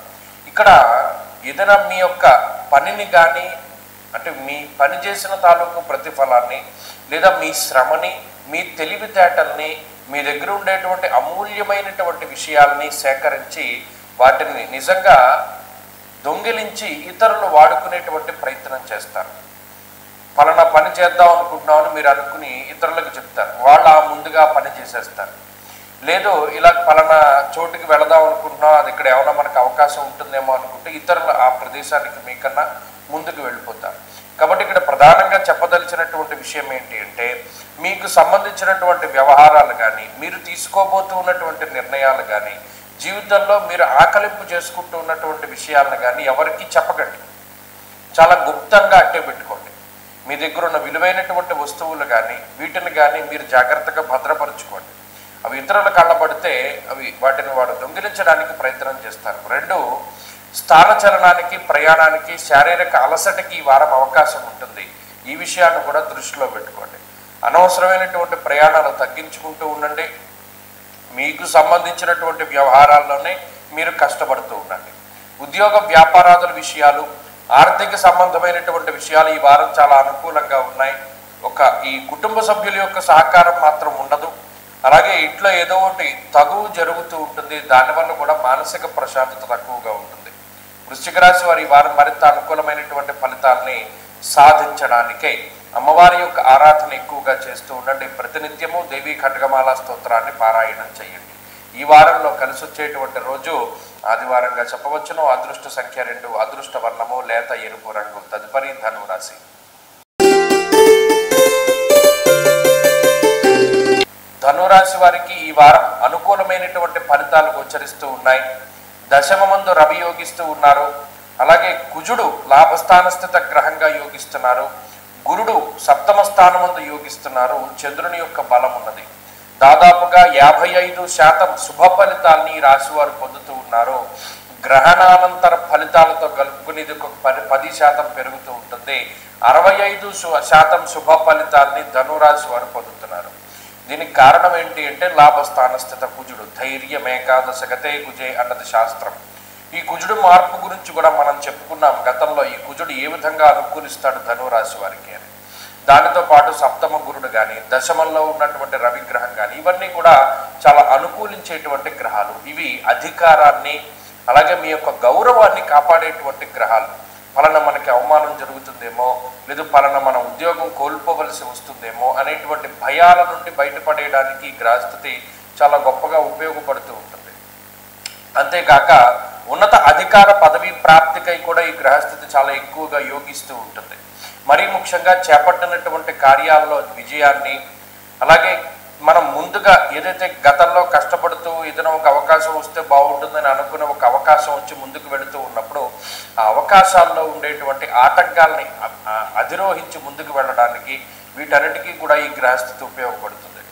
ఇక్కడ ఏదైనా మీ యొక్క పనిని కానీ అంటే మీ పని చేసిన తాలూకు ప్రతిఫలాన్ని లేదా మీ శ్రమని, మీ తెలివితేటల్ని, మీ దగ్గర ఉండేటువంటి అమూల్యమైనటువంటి విషయాల్ని సేకరించి వాటిని నిజంగా దొంగిలించి ఇతరులు వాడుకునేటువంటి ప్రయత్నం చేస్తారు. ఫలానా పని చేద్దాం అనుకుంటున్నామని మీరు అనుకుని ఇతరులకు చెప్తారు, వాళ్ళు ముందుగా పని చేసేస్తారు. లేదు ఇలా ఫలానా చోటుకి వెళదాం అనుకుంటున్నాం, అది ఇక్కడ ఏమైనా మనకు అవకాశం ఉంటుందేమో అనుకుంటే ఇతరులు ఆ ప్రదేశానికి మీకన్నా ముందుకు వెళ్ళిపోతారు. కాబట్టి ఇక్కడ ప్రధానంగా చెప్పదలిచినటువంటి విషయం ఏంటి అంటే మీకు సంబంధించినటువంటి వ్యవహారాలు కానీ, మీరు తీసుకోబోతూ ఉన్నటువంటి నిర్ణయాలు కానీ, జీవితంలో మీరు ఆకలింపు చేసుకుంటూ ఉన్నటువంటి విషయాలను కానీ ఎవరికి చెప్పకండి. చాలా గుప్తంగా అట్టే పెట్టుకోండి. మీ దగ్గర ఉన్న విలువైనటువంటి వస్తువులు కానీ వీటిని కానీ మీరు జాగ్రత్తగా భద్రపరుచుకోండి. అవి ఇతరుల కళ్ళబడితే వాటిని వాడు దొంగిలించడానికి ప్రయత్నం చేస్తారు. 2 స్థానచలనానికి, ప్రయాణానికి, శారీరక అలసటకి ఈ వారం అవకాశం ఉంటుంది. ఈ విషయాన్ని కూడా దృష్టిలో పెట్టుకోండి. అనవసరమైనటువంటి ప్రయాణాలు తగ్గించుకుంటూ ఉండండి. మీకు సంబంధించినటువంటి వ్యవహారాల్లోనే మీరు కష్టపడుతూ ఉండండి. ఉద్యోగ వ్యాపారాదుల విషయాలు, ఆర్థిక సంబంధమైనటువంటి విషయాలు ఈ వారం చాలా అనుకూలంగా ఉన్నాయి. ఈ కుటుంబ సభ్యుల యొక్క సహకారం మాత్రం ఉండదు. అలాగే ఇంట్లో ఏదో ఒకటి తగువు జరుగుతూ ఉంటుంది. దానివల్ల కూడా మానసిక ప్రశాంతత తక్కువగా ఉంటుంది. వృశ్చిక రాశి వారు ఈ వారం మరింత అనుకూలమైనటువంటి ఫలితాలని సాధించడానికై అమ్మవారి యొక్క ఆరాధన ఎక్కువగా చేస్తూ ఉండండి. ప్రతినిత్యము దేవీ ఖడ్గమాల స్తోత్రాన్ని పారాయణం చేయండి. ఈ వారంలో కలిసి వచ్చేటువంటి రోజు ఆదివారంగా చెప్పవచ్చును. అదృష్ట సంఖ్య 2, అదృష్ట వర్ణము లేత ఎరుపు రంగు. తదుపరి ధనురాశి. ధనురాశి వారికి ఈ వారం అనుకూలమైనటువంటి ఫలితాలు గోచరిస్తూ ఉన్నాయి. దశమమందు రవి యోగిస్తూ ఉన్నారు. అలాగే కుజుడు లాభస్థాన స్థిత గ్రహంగా యోగిస్తున్నారు. గురుడు సప్తమ స్థానమందు యోగిస్తున్నారు. చంద్రుని యొక్క బలం ఉన్నది. దాదాపుగా 55% శుభ ఫలితాలని ఈ రాశి వారు పొందుతూ ఉన్నారు. గ్రహణానంతర ఫలితాలతో కలుపుకుని ఇది ఒక 10% పెరుగుతూ ఉంటుంది. 65% శుభ ఫలితాలని ధనురాశి వారు పొందుతున్నారు. దీనికి కారణం ఏంటి అంటే లాభస్థాన స్థిత కుజుడు. ధైర్యం ఏకాదశ గతే కుజే అన్నది శాస్త్రం. ఈ కుజుడు మార్పు గురించి కూడా మనం చెప్పుకున్నాం గతంలో. ఈ కుజుడు ఏ విధంగా అనుకూలిస్తాడు ధనురాశి వారికి అని. దానితో పాటు సప్తమ గురుడు కానీ, దశమంలో ఉన్నటువంటి రవిగ్రహం కానీ, ఇవన్నీ కూడా చాలా అనుకూలించేటువంటి గ్రహాలు. ఇవి అధికారాన్ని అలాగే మీ యొక్క గౌరవాన్ని కాపాడేటువంటి గ్రహాలు. పలానా మనకి అవమానం జరుగుతుందేమో, లేదు పలానా మన ఉద్యోగం కోల్పోవలసి వస్తుందేమో అనేటువంటి భయాల నుండి బయటపడేయడానికి ఈ గ్రహస్థితి చాలా గొప్పగా ఉపయోగపడుతూ ఉంటుంది. అంతేకాక ఉన్నత అధికార పదవి ప్రాప్తికై కూడా ఈ గ్రహస్థితి చాలా ఎక్కువగా యోగిస్తూ ఉంటుంది. మరీ ముఖ్యంగా చేపట్టినటువంటి కార్యాల్లో విజయాన్ని, అలాగే మనం ముందుగా ఏదైతే గతంలో కష్టపడుతూ ఏదైనా ఒక అవకాశం వస్తే బాగుంటుందని అనుకునే ఒక అవకాశం వచ్చి ముందుకు వెళుతూ ఉన్నప్పుడు ఆ అవకాశాల్లో ఉండేటువంటి ఆటంకాలని అధిరోహించి ముందుకు వెళ్ళడానికి వీటన్నిటికీ కూడా ఈ గ్రహస్థితి ఉపయోగపడుతుంది.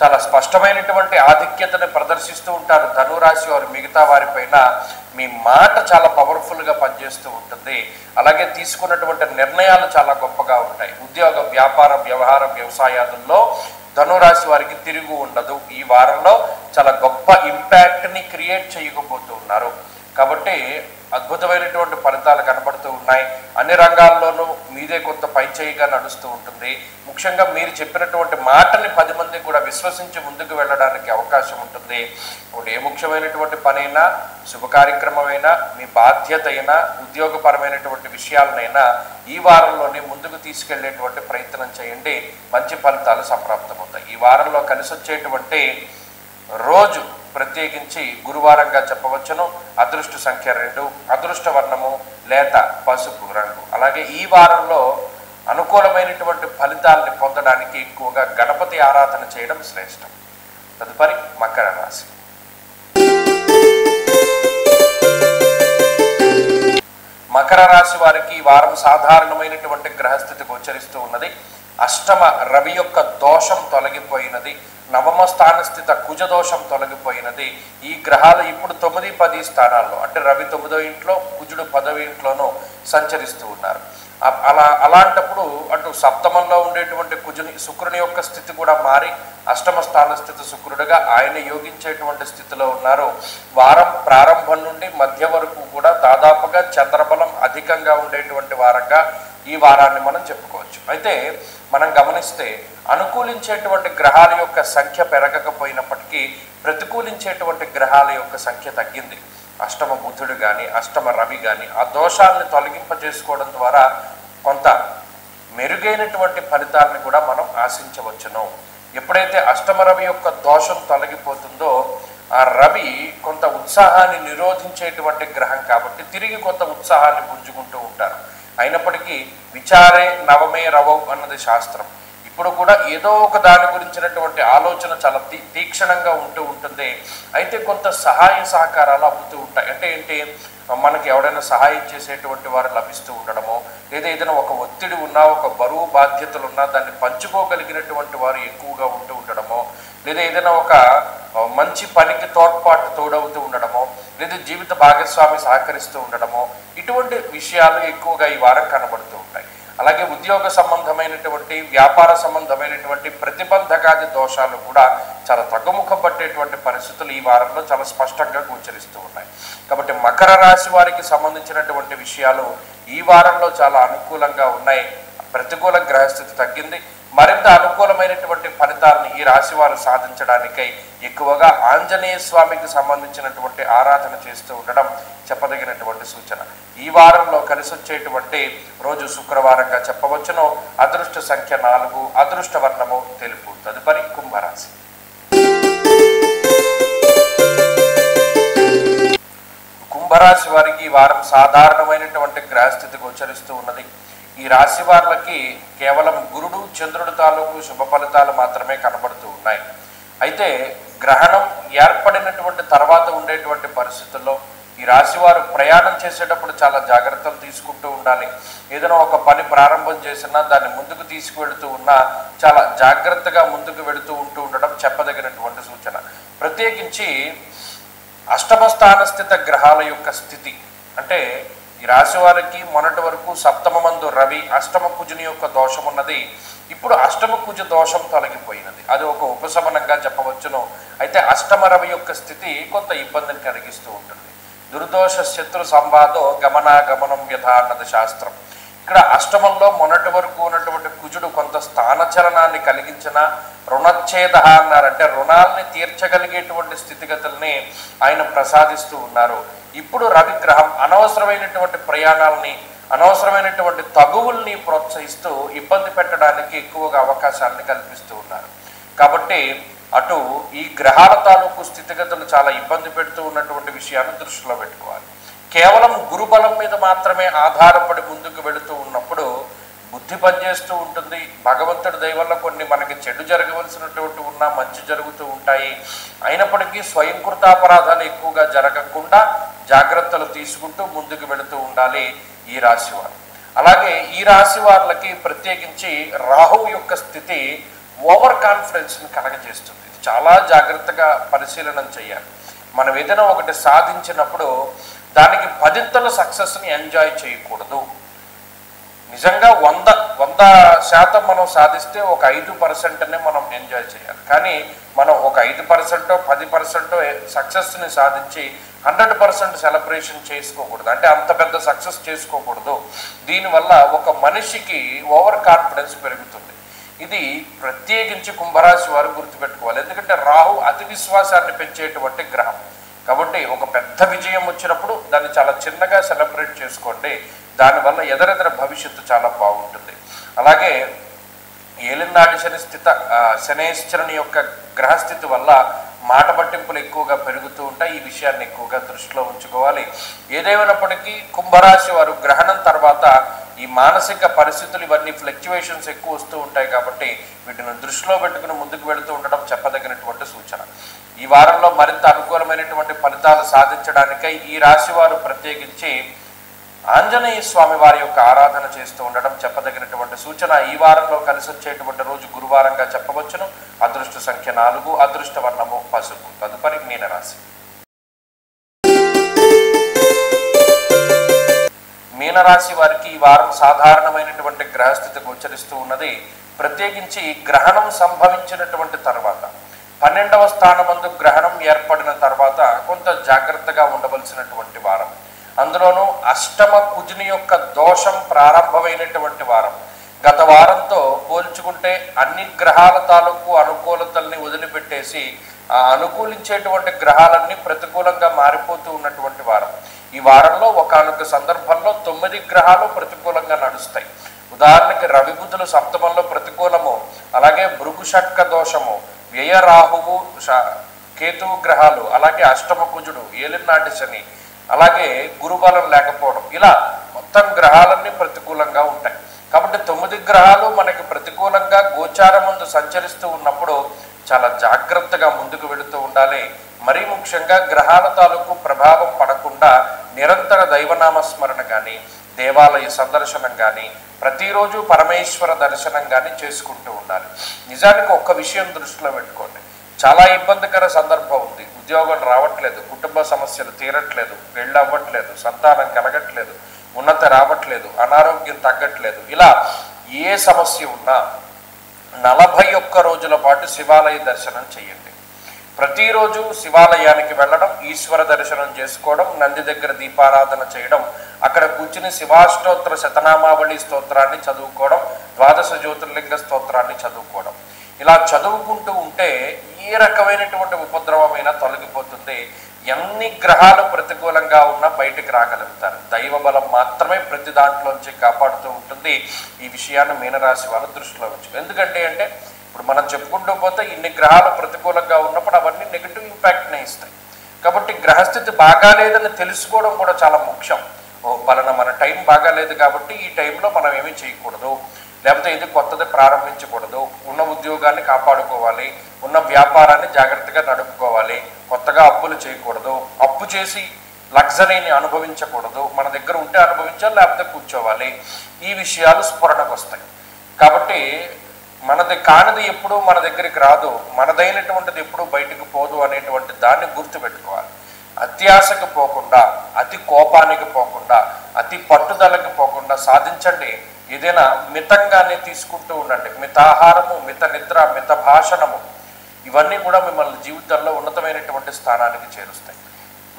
చాలా స్పష్టమైనటువంటి ఆధిక్యతను ప్రదర్శిస్తూ ఉంటారు ధనురాశి వారు. మిగతా వారిపైన మీ మాట చాలా పవర్ఫుల్గా పనిచేస్తూ ఉంటుంది. అలాగే తీసుకున్నటువంటి నిర్ణయాలు చాలా గొప్పగా ఉంటాయి. ఉద్యోగ, వ్యాపార, వ్యవహారం, వ్యవసాయాదుల్లో ధనురాశి వారికి తిరుగు ఉండదు. ఈ వారంలో చాలా గొప్ప ఇంపాక్ట్ని క్రియేట్ చేయకపోతూ ఉన్నారు. కాబట్టి అద్భుతమైనటువంటి ఫలితాలు కనబడుతూ ఉన్నాయి. అన్ని రంగాల్లోనూ మీదే కొంత పైచేయిగా నడుస్తూ ఉంటుంది. ముఖ్యంగా మీరు చెప్పినటువంటి మాటని 10 మంది కూడా విశ్వసించి ముందుకు వెళ్ళడానికి అవకాశం ఉంటుంది. ఇప్పుడు ఏ ముఖ్యమైనటువంటి పనైనా, శుభ కార్యక్రమమైనా, మీ బాధ్యత అయినా, ఉద్యోగపరమైనటువంటి విషయాలనైనా ఈ వారంలోనే ముందుకు తీసుకెళ్లేటువంటి ప్రయత్నం చేయండి. మంచి ఫలితాలు సంప్రాప్తమవుతాయి. ఈ వారంలో కలిసి వచ్చేటువంటి రోజు ప్రత్యేకించి గురువారంగా చెప్పవచ్చును. అదృష్ట సంఖ్య 2, అదృష్ట వర్ణము లేత పసుపు రంగు. అలాగే ఈ వారంలో అనుకూలమైనటువంటి ఫలితాలని పొందడానికి ఎక్కువగా గణపతి ఆరాధన చేయడం శ్రేష్టం. తదుపరి మకర రాశి. మకర రాశి వారికి ఈ వారం సాధారణమైనటువంటి గ్రహస్థితి గోచరిస్తూ ఉన్నది. అష్టమ రవి యొక్క దోషం తొలగిపోయినది. నవమ స్థాన స్థిత కుజ దోషం తొలగిపోయినది. ఈ గ్రహాలు ఇప్పుడు 9, 10 స్థానాల్లో, అంటే రవి 9వ ఇంట్లో, కుజుడు 10వ ఇంట్లోనూ సంచరిస్తూ ఉన్నారు. అలాంటప్పుడు అటు సప్తమంలో ఉండేటువంటి శుక్రుని యొక్క స్థితి కూడా మారి అష్టమ స్థాన స్థితి శుక్రుడిగా ఆయన యోగించేటువంటి స్థితిలో ఉన్నారు. వారం ప్రారంభం నుండి మధ్య వరకు కూడా దాదాపుగా చంద్రబలం అధికంగా ఉండేటువంటి వారంగా ఈ వారాన్ని మనం చెప్పుకోవచ్చు. అయితే మనం గమనిస్తే అనుకూలించేటువంటి గ్రహాల యొక్క సంఖ్య పెరగకపోయినప్పటికీ ప్రతికూలించేటువంటి గ్రహాల యొక్క సంఖ్య తగ్గింది. అష్టమ బుధుడు కానీ, అష్టమ రవి కానీ ఆ దోషాలను తొలగింపజేసుకోవడం ద్వారా కొంత మెరుగైనటువంటి ఫలితాలను కూడా మనం ఆశించవచ్చును. ఎప్పుడైతే అష్టమ రవి యొక్క దోషం తొలగిపోతుందో ఆ రవి కొంత ఉత్సాహాన్ని నిరోధించేటువంటి గ్రహం కాబట్టి తిరిగి కొంత ఉత్సాహాన్ని పుంజుకుంటూ ఉంటారు. అయినప్పటికీ విచారే నవమే రవౌ అన్నది శాస్త్రం. ఇప్పుడు కూడా ఏదో ఒక దాని గురించినటువంటి ఆలోచన చాలా తీక్షణంగా ఉంటూ ఉంటుంది. అయితే కొంత సహాయ సహకారాలు అప్పుతూ ఉంటాయి. అంటే ఏంటి, మనకి ఎవరైనా సహాయం చేసేటువంటి వారు లభిస్తూ ఉండడమో, లేదా ఏదైనా ఒక ఒత్తిడి ఉన్నా, ఒక బరువు బాధ్యతలు ఉన్నా దాన్ని పంచుకోగలిగినటువంటి వారు ఎక్కువగా ఉంటూ ఉండడమో, లేదా ఏదైనా ఒక మంచి పనికి తోడవుతూ ఉండడమో, లేదా జీవిత భాగస్వామి సహకరిస్తూ ఉండడమో, ఇటువంటి విషయాలు ఎక్కువగా ఈ వారం కనబడుతూ ఉంటాయి. అలాగే ఉద్యోగ సంబంధమైనటువంటి, వ్యాపార సంబంధమైనటువంటి ప్రతిబంధకాది దోషాలు కూడా చాలా తగ్గుముఖం పట్టేటువంటి పరిస్థితులు ఈ వారంలో చాలా స్పష్టంగా గోచరిస్తూ ఉన్నాయి. కాబట్టి మకర రాశి వారికి సంబంధించినటువంటి విషయాలు ఈ వారంలో చాలా అనుకూలంగా ఉన్నాయి. ప్రతికూల గ్రహస్థితి తగ్గింది. మరింత అనుకూలమైనటువంటి ఫలితాలను ఈ రాశి వారు సాధించడానికై ఎక్కువగా ఆంజనేయ స్వామికి సంబంధించినటువంటి ఆరాధన చేస్తూ ఉండడం చెప్పదగినటువంటి సూచన. ఈ వారంలో కలిసి వచ్చేటువంటి రోజు శుక్రవారంగా చెప్పవచ్చును. అదృష్ట సంఖ్య 4, అదృష్ట వర్ణము తెలుపు. తదుపరి కుంభరాశి. కుంభరాశి వారికి ఈ వారం సాధారణమైనటువంటి గ్రహస్థితి గోచరిస్తూ ఉన్నది. ఈ రాశి వారికి కేవలం గురుడు, చంద్రుడు తాలూకు శుభ ఫలితాలు మాత్రమే కనబడుతూ ఉన్నాయి. అయితే గ్రహణం ఏర్పడినటువంటి తర్వాత ఉండేటువంటి పరిస్థితుల్లో ఈ రాశివారు ప్రయాణం చేసేటప్పుడు చాలా జాగ్రత్తలు తీసుకుంటూ ఉండాలి. ఏదైనా ఒక పని ప్రారంభం చేసినా దాన్ని ముందుకు తీసుకువెళుతూ ఉన్నా చాలా జాగ్రత్తగా ముందుకు వెళుతూ ఉండడం చెప్పదగినటువంటి సూచన. ప్రత్యేకించి అష్టమ స్థాన స్థిత గ్రహాల యొక్క స్థితి అంటే ఈ రాశి వారికి మొన్నటి వరకు సప్తమందు రవి అష్టమ కుజుని యొక్క దోషం ఉన్నది. ఇప్పుడు అష్టమ కుజ దోషం తొలగిపోయినది, అది ఒక ఉపశమనంగా చెప్పవచ్చును. అయితే అష్టమ రవి యొక్క స్థితి కొంత ఇబ్బందిని కలిగిస్తూ ఉంటుంది. దుర్దోష శత్రు సంవాదో గమనాగమనం వ్యథ అన్నది శాస్త్రం. ఇక్కడ అష్టమంలో మొన్నటి వరకు ఉన్నటువంటి కుజుడు కొంత స్థానచలనాన్ని కలిగించిన రుణచ్ఛేద అన్నారంటే రుణాలని తీర్చగలిగేటువంటి స్థితిగతుల్ని ఆయన ప్రసాదిస్తూ ఉన్నారు. ఇప్పుడు రవిగ్రహం అనవసరమైనటువంటి ప్రయాణాలని అనవసరమైనటువంటి తగువుల్ని ప్రోత్సహిస్తూ ఇబ్బంది పెట్టడానికి ఎక్కువగా అవకాశాలను కల్పిస్తూ ఉన్నారు. కాబట్టి అటు ఈ గ్రహాల తాలూకు స్థితిగతులు చాలా ఇబ్బంది పెడుతూ ఉన్నటువంటి విషయాన్ని దృష్టిలో పెట్టుకోవాలి. కేవలం గురుబలం మీద మాత్రమే ఆధారపడి ముందుకు వెళుతూ ఉన్నప్పుడు బుద్ధి పనిచేస్తూ ఉంటుంది. భగవంతుడి దయ వల్ల కొన్ని మనకి చెడు జరగవలసినటువంటి ఉన్నా మంచి జరుగుతూ ఉంటాయి. అయినప్పటికీ స్వయంకృతాపరాధాలు ఎక్కువగా జరగకుండా జాగ్రత్తలు తీసుకుంటూ ముందుకు వెళుతూ ఉండాలి ఈ రాశి వారు. అలాగే ఈ రాశి వారికి ప్రత్యేకించి రాహువు యొక్క స్థితి ఓవర్ కాన్ఫిడెన్స్ని కలగజేస్తుంది. ఇది చాలా జాగ్రత్తగా పరిశీలన చేయాలి. మనం ఏదైనా ఒకటి సాధించినప్పుడు దానికి 10ంతల సక్సెస్ని ఎంజాయ్ చేయకూడదు. నిజంగా 100% మనం సాధిస్తే ఒక 5%నే మనం ఎంజాయ్ చేయాలి. కానీ మనం ఒక 5%, 10% సక్సెస్ని సాధించి 100% సెలబ్రేషన్ చేసుకోకూడదు. అంటే అంత పెద్ద సక్సెస్ చేసుకోకూడదు. దీనివల్ల ఒక మనిషికి ఓవర్ కాన్ఫిడెన్స్ పెరుగుతుంది. ఇది ప్రత్యేకించి కుంభరాశి వారు గుర్తుపెట్టుకోవాలి. ఎందుకంటే రాహు అతి విశ్వాసాన్ని పెంచేటువంటి గ్రహం. కాబట్టి ఒక పెద్ద విజయం వచ్చినప్పుడు దాన్ని చాలా చిన్నగా సెలబ్రేట్ చేసుకోండి. దానివల్ల ఎదరెదర భవిష్యత్తు చాలా బాగుంటుంది. అలాగే ఏలినాటి శనేశ్వరుని యొక్క గ్రహస్థితి వల్ల మాట పట్టింపులు ఎక్కువగా పెరుగుతూ ఉంటాయి. ఈ విషయాన్ని ఎక్కువగా దృష్టిలో ఉంచుకోవాలి. ఏదేమైనప్పటికీ కుంభరాశి వారు గ్రహణం తర్వాత ఈ మానసిక పరిస్థితులు ఇవన్నీ ఫ్లక్చువేషన్స్ ఎక్కువ వస్తూ ఉంటాయి. కాబట్టి వీటిని దృష్టిలో పెట్టుకుని ముందుకు వెళుతూ ఉండడం చెప్పదగినటువంటి సూచన. ఈ వారంలో మరింత అనుకూలమైనటువంటి ఫలితాలు సాధించడానికై ఈ రాశి వారు ప్రత్యేకించి ఆంజనేయ స్వామి వారి యొక్క ఆరాధన చేస్తూ ఉండడం చెప్పదగినటువంటి సూచన. ఈ వారంలో కలిసి వచ్చేటువంటి రోజు గురువారంగా చెప్పవచ్చును. అదృష్ట సంఖ్య 4, అదృష్ట వర్ణము పసుపు. తదుపరి మీనరాశి. మీనరాశి వారికి ఈ వారం సాధారణమైనటువంటి గ్రహస్థితి గోచరిస్తూ ఉన్నది. ప్రత్యేకించి గ్రహణం సంభవించినటువంటి తర్వాత 12వ స్థానమందు గ్రహణం ఏర్పడిన తర్వాత కొంత జాగ్రత్తగా ఉండవలసినటువంటి వారం. అందులోనూ అష్టమ కుజుని యొక్క దోషం ప్రారంభమైనటువంటి వారం. గత వారంతో పోల్చుకుంటే అన్ని గ్రహాల తాలూకు అనుకూలతల్ని వదిలిపెట్టేసి ఆ అనుకూలించేటువంటి గ్రహాలన్నీ ప్రతికూలంగా మారిపోతూ ఉన్నటువంటి వారం. ఈ వారంలో ఒకానొక సందర్భంలో 9 గ్రహాలు ప్రతికూలంగా నడుస్తాయి. ఉదాహరణకి రవి బుధులు సప్తమంలో ప్రతికూలము, అలాగే భృగు షట్క దోషము, వ్యయ రాహువు కేతువు గ్రహాలు, అలాగే అష్టమ కుజుడు, ఏలినాటి శని, అలాగే గురుబలం లేకపోవడం, ఇలా మొత్తం గ్రహాలన్నీ ప్రతికూలంగా ఉంటాయి. కాబట్టి 9 గ్రహాలు మనకి ప్రతికూలంగా గోచారమందు సంచరిస్తూ ఉన్నప్పుడు చాలా జాగ్రత్తగా ముందుకు వెళుతూ ఉండాలి. మరీ ముఖ్యంగా గ్రహాల తాలూకు ప్రభావం పడకుండా నిరంతర దైవనామస్మరణ కానీ, దేవాలయ సందర్శనం కానీ, ప్రతిరోజు పరమేశ్వర దర్శనం కానీ చేసుకుంటూ ఉండాలి. నిజానికి ఒక్క విషయం దృష్టిలో పెట్టుకోండి. చాలా ఇబ్బందికర సందర్భం ఉంది. ఉద్యోగం రావట్లేదు, కుటుంబ సమస్యలు తీరట్లేదు, పెళ్ళి అవ్వట్లేదు, సంతానం కలగట్లేదు, ఉన్నతి రావట్లేదు, అనారోగ్యం తగ్గట్లేదు, ఇలా ఏ సమస్య ఉన్నా 41 రోజుల పాటు శివాలయ దర్శనం చేయండి. ప్రతిరోజు శివాలయానికి వెళ్ళడం, ఈశ్వర దర్శనం చేసుకోవడం, నంది దగ్గర దీపారాధన చేయడం, అక్కడ కూర్చుని శివాష్టోత్తర శతనామావళి స్తోత్రాన్ని చదువుకోవడం, ద్వాదశ జ్యోతిర్లింగ స్తోత్రాన్ని చదువుకోవడం, ఇలా చదువుకుంటూ ఉంటే ఏ రకమైనటువంటి ఉపద్రవమైనా తొలగిపోతుంది. ఎన్ని గ్రహాలు ప్రతికూలంగా ఉన్నా బయటికి రాగలుగుతారు. దైవ బలం మాత్రమే ప్రతి దాంట్లోంచి కాపాడుతూ ఉంటుంది. ఈ విషయాన్ని మీనరాశి వారు దృష్టిలో ఉంచు. ఎందుకంటే ఇప్పుడు మనం చెప్పుకుంటూ పోతే ఇన్ని గ్రహాలు ప్రతికూలంగా ఉన్నప్పుడు అవన్నీ నెగిటివ్ ఇంపాక్ట్నే ఇస్తాయి. కాబట్టి గ్రహస్థితి బాగాలేదని తెలుసుకోవడం కూడా చాలా ముఖ్యం. పలానా మన టైం బాగాలేదు కాబట్టి ఈ టైంలో మనం ఏమీ చేయకూడదు, లేకపోతే ఇది కొత్తది ప్రారంభించకూడదు, ఉన్న ఉద్యోగాన్ని కాపాడుకోవాలి, ఉన్న వ్యాపారాన్ని జాగ్రత్తగా నడుపుకోవాలి, కొత్తగా అప్పులు చేయకూడదు, అప్పు చేసి లగ్జరీని అనుభవించకూడదు, మన దగ్గర ఉంటే అనుభవించాలి లేకపోతే కూర్చోవాలి, ఈ విషయాలు స్ఫురణకు వస్తాయి. కాబట్టి మనది కానిది ఎప్పుడూ మన దగ్గరికి రాదు, మనదైనటువంటిది ఎప్పుడూ బయటకు పోదు అనేటువంటి దాన్ని గుర్తుపెట్టుకోవాలి. అత్యాశకు పోకుండా, అతి కోపానికి పోకుండా, అతి పట్టుదలకి పోకుండా సాధించండి. ఏదైనా మితంగానే తీసుకుంటూ ఉండండి. మితాహారము, మిత నిద్ర, మిత భాషణము ఇవన్నీ కూడా మిమ్మల్ని జీవితంలో ఉన్నతమైనటువంటి స్థానానికి చేరుస్తాయి.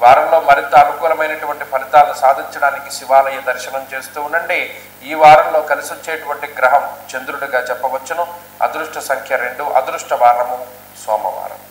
వారంలో మరింత అనుకూలమైనటువంటి ఫలితాలను సాధించడానికి శివాలయ దర్శనం చేస్తూ ఉండండి. ఈ వారంలో కలిసి వచ్చేటువంటి గ్రహం చంద్రుడిగా చెప్పవచ్చును. అదృష్ట సంఖ్య 2, అదృష్ట వారము సోమవారం.